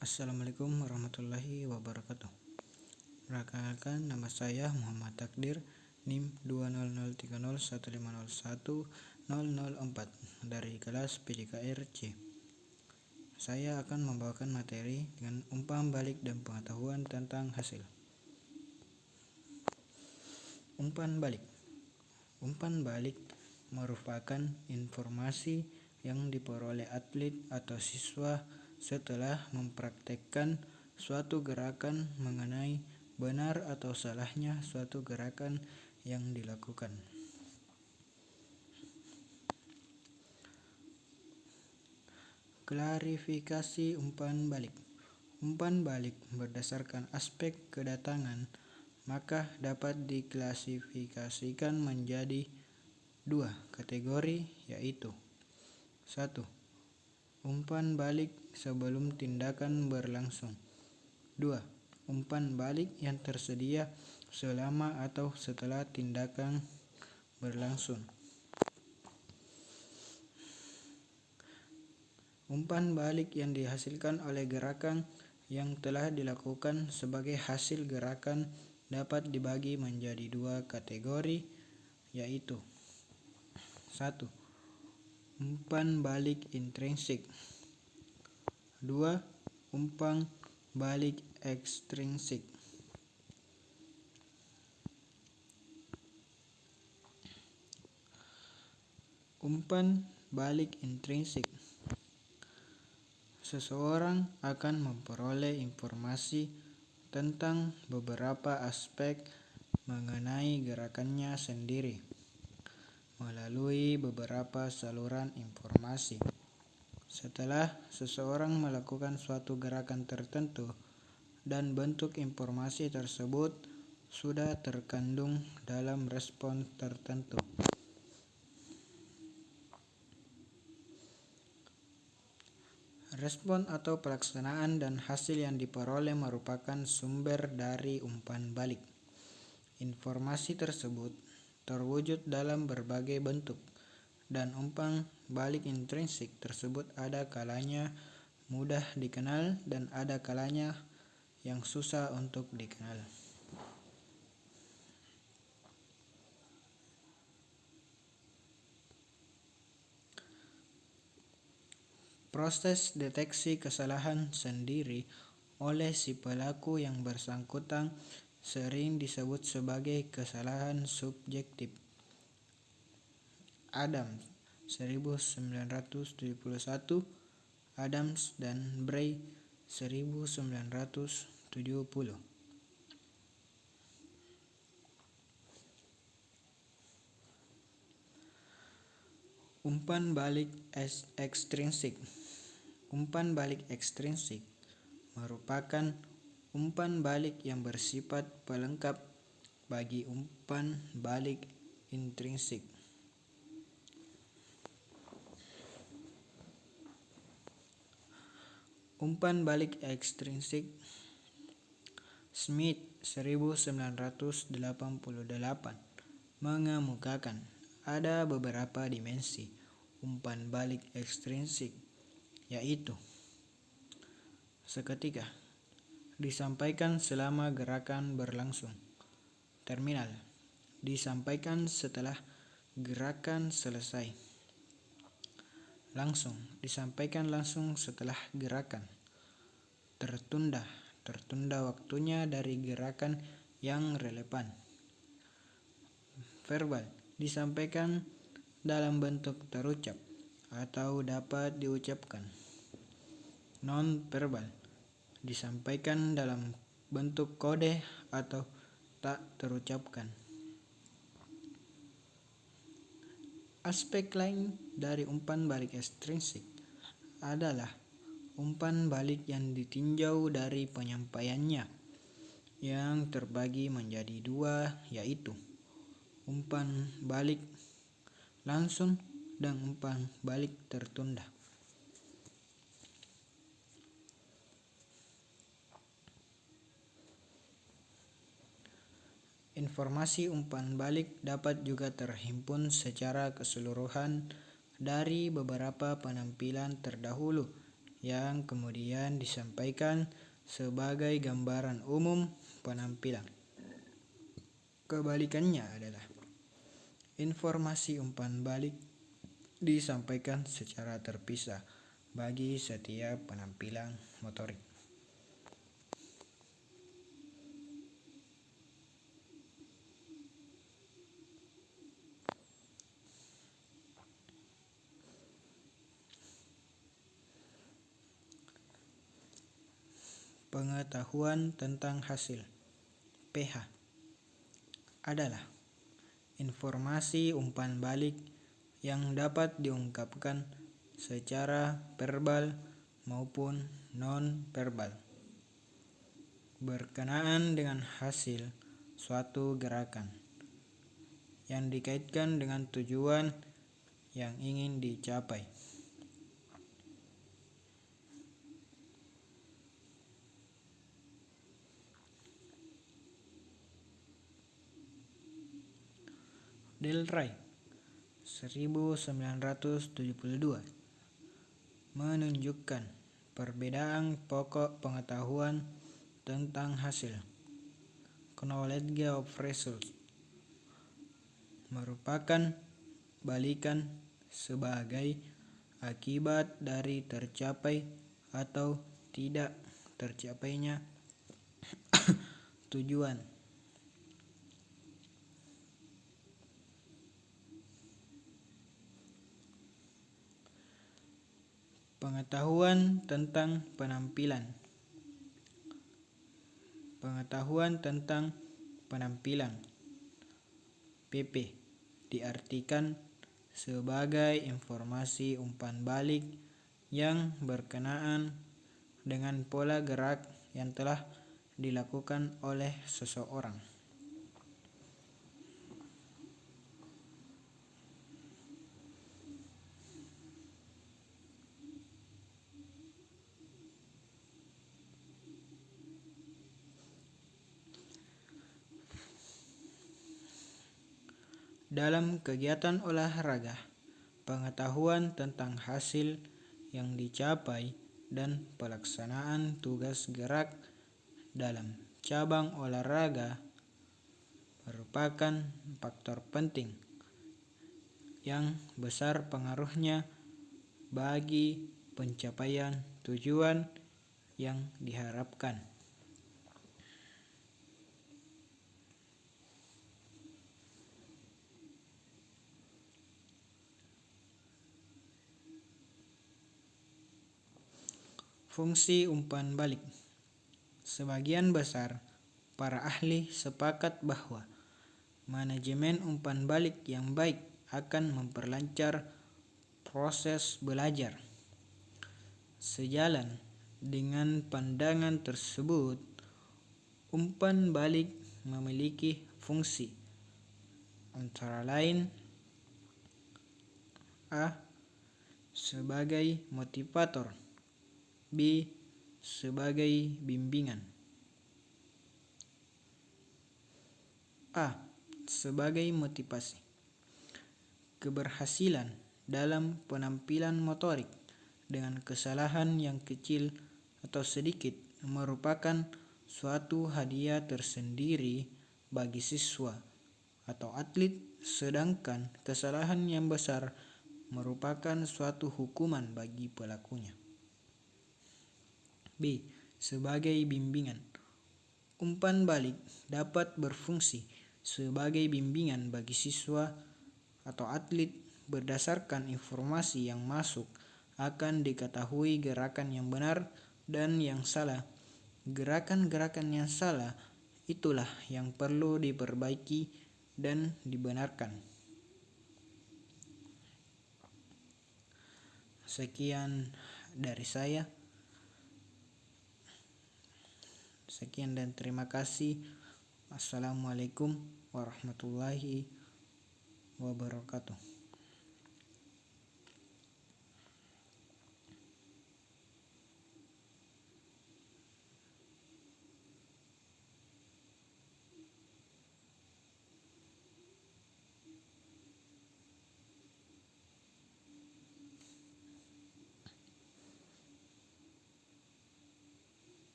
Assalamualaikum warahmatullahi wabarakatuh. Perkenalkan, nama saya Muhammad Takdir, NIM 2003015010004 dari kelas PDKR C. Saya akan membawakan materi dengan umpan balik dan pengetahuan tentang hasil. Umpan balik. Umpan balik merupakan informasi yang diperoleh atlet atau siswa setelah mempraktekkan suatu gerakan mengenai benar atau salahnya suatu gerakan yang dilakukan. Klarifikasi umpan balik. Umpan balik berdasarkan aspek kedatangan, maka dapat diklasifikasikan menjadi dua kategori, yaitu 1. Umpan balik sebelum tindakan berlangsung. 2. Umpan balik yang tersedia selama atau setelah tindakan berlangsung. Umpan balik yang dihasilkan oleh gerakan yang telah dilakukan sebagai hasil gerakan dapat dibagi menjadi dua kategori, yaitu 1. Umpan balik intrinsik. 2. Umpan balik ekstrinsik. Umpan balik intrinsik. Seseorang akan memperoleh informasi tentang beberapa aspek mengenai gerakannya sendiri melalui beberapa saluran informasi. Setelah seseorang melakukan suatu gerakan tertentu dan bentuk informasi tersebut sudah terkandung dalam respon tertentu. Respon atau pelaksanaan dan hasil yang diperoleh merupakan sumber dari umpan balik. Informasi tersebut terwujud dalam berbagai bentuk, dan umpan balik intrinsik tersebut ada kalanya mudah dikenal dan ada kalanya yang susah untuk dikenal. Proses deteksi kesalahan sendiri oleh si pelaku yang bersangkutan sering disebut sebagai kesalahan subjektif. Adams 1971, Adams dan Bray 1970. Umpan balik ekstrinsik. Umpan balik ekstrinsik merupakan umpan balik yang bersifat pelengkap bagi umpan balik intrinsik. Umpan balik ekstrinsik. Smith 1988 mengemukakan ada beberapa dimensi umpan balik ekstrinsik, yaitu seketika, disampaikan selama gerakan berlangsung, terminal, disampaikan setelah gerakan selesai, langsung, disampaikan langsung setelah gerakan, tertunda waktunya dari gerakan yang relevan, verbal, disampaikan dalam bentuk terucap atau dapat diucapkan, non-verbal, disampaikan dalam bentuk kode atau tak terucapkan. Aspek lain dari umpan balik ekstrinsik adalah umpan balik yang ditinjau dari penyampaiannya, yang terbagi menjadi dua, yaitu umpan balik langsung dan umpan balik tertunda. Informasi umpan balik dapat juga terhimpun secara keseluruhan dari beberapa penampilan terdahulu yang kemudian disampaikan sebagai gambaran umum penampilan. Kebalikannya adalah informasi umpan balik disampaikan secara terpisah bagi setiap penampilan motorik. Pengetahuan tentang hasil (pH) adalah informasi umpan balik yang dapat diungkapkan secara verbal maupun non-verbal berkenaan dengan hasil suatu gerakan yang dikaitkan dengan tujuan yang ingin dicapai. Del Rey 1972 menunjukkan perbedaan pokok pengetahuan tentang hasil (knowledge of results) merupakan balikan sebagai akibat dari tercapai atau tidak tercapainya tujuan. Pengetahuan tentang penampilan. Pengetahuan tentang penampilan (PP) diartikan sebagai informasi umpan balik yang berkenaan dengan pola gerak yang telah dilakukan oleh seseorang. Dalam kegiatan olahraga, pengetahuan tentang hasil yang dicapai dan pelaksanaan tugas gerak dalam cabang olahraga merupakan faktor penting yang besar pengaruhnya bagi pencapaian tujuan yang diharapkan. Fungsi umpan balik. Sebagian besar para ahli sepakat bahwa manajemen umpan balik yang baik akan memperlancar proses belajar. Sejalan dengan pandangan tersebut, umpan balik memiliki fungsi antara lain: A. Sebagai motivator, B. Sebagai bimbingan. A. Sebagai motivasi. Keberhasilan dalam penampilan motorik dengan kesalahan yang kecil atau sedikit merupakan suatu hadiah tersendiri bagi siswa atau atlet, sedangkan kesalahan yang besar merupakan suatu hukuman bagi pelakunya. B. Sebagai bimbingan. Umpan balik dapat berfungsi sebagai bimbingan bagi siswa atau atlet berdasarkan informasi yang masuk akan diketahui gerakan yang benar dan yang salah. Gerakan-gerakan yang salah itulah yang perlu diperbaiki dan dibenarkan. Sekian dari saya. Sekian dan terima kasih. Assalamualaikum warahmatullahi wabarakatuh.